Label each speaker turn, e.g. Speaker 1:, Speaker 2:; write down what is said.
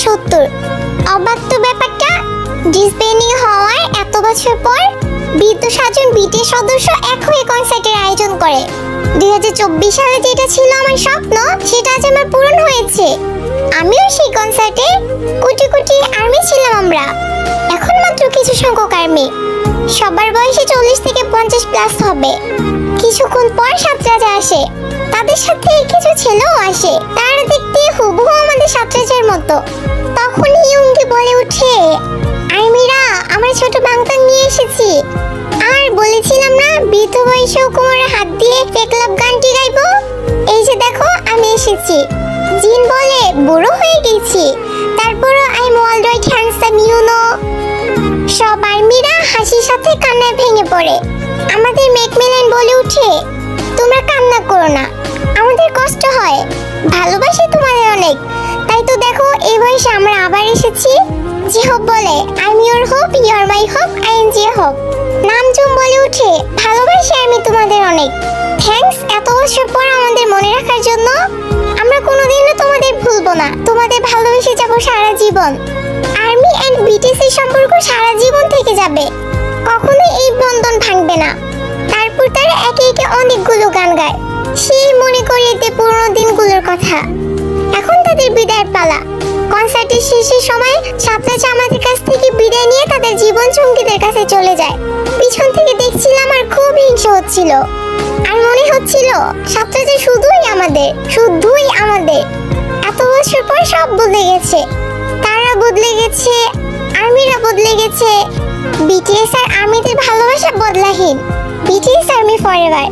Speaker 1: 70। অবাক তো ব্যাপারটা, ডিসব্যান্ডিং হওয়ার এত বছর পর বৃদ্ধ সাতজন বিটিএস সদস্য এক হয়ে কনসার্টের আয়োজন করে। 2024 সালে যেটা ছিল আমার স্বপ্ন, সেটা আজ আমার পূরণ হয়েছে। আমিও সেই কনসার্টে কোটি কোটি আর্মি ছিলাম আমরা। এখন মাত্র কিছু সংখ্যক আর্মি, সবার বয়সে 40 থেকে 50 প্লাস হবে। কিছুক্ষণ পর সাতরাজা আসে, তাদের সাথে কিছু ছেলেও আসে। তারা দেখতে হুবহু আমাদের সাতরাজার মতো। তখনই ইয়ুঙ্গি বলে উঠে, আর্মিরা, আমার ছোট বাংতান নিয়ে এসেছি। আর বলেছিলাম না বৃদ্ধ বয়সেও কোমরে হাত দিয়ে ফেকলাভ গানটি গাইবো? এই যে দেখো আমি এসেছি। জিন বলে, বুড়ো হয়ে গেছি, তারপরও I am alright handsome you know. সব আর্মিরা হাসির সাথে কান্নায় ভেঙে পড়ে। আমাদের ম্যাকমিলান বলে উঠে, তোমরা কান্না করো না, আমাদের কষ্ট হয়, ভালোবাসি তোমাদের অনেক। তাই তো দেখো এই বয়সে আমরা আবার এসেছি। জি হোপ বলে, I am your hope, you are my hope, I am J Hope. Namjoon বলে উঠে, ভালোবাসি আমি তোমাদের অনেক। থ্যাঙ্কস এত বছর পর আমাদের মনে রাখার জন্য। আমরা কোনোদিনও তোমাদের ভুলবো না, তোমাদের ভালোবেসে যাবো সারা জীবন। আর্মি এন্ড বিটিএস এর সম্পর্ক সারা জীবন থেকে যাবে, কখনোই এই বন্ধন ভাঙবে না। তারপর তারা একে একে অনেকগুলো গান গায়, সেই মনে করিয়ে দেয় পুরোনো দিনগুলোর কথা। এখন তাদের বিদায়ের পালা। কনসার্টের শেষের সময় সাতরাজা আমাদের কাছ থেকে বিদায় নিয়ে তাদের জীবন সঙ্গীদের কাছে চলে যায়। পিছন থেকে দেখছিলাম আর খুব হিংসা হচ্ছিল। আর মনে হচ্ছিল সাতরাজা শুধুই আমাদের, শুধুই আমাদের। এত বছর পর সব বদলে গেছে, তারা বদলে গেছে, আর্মিরা বদলে গেছে। বিটিএস আর আর্মিদের ভালোবাসা বদলাহীন। BTS army forever.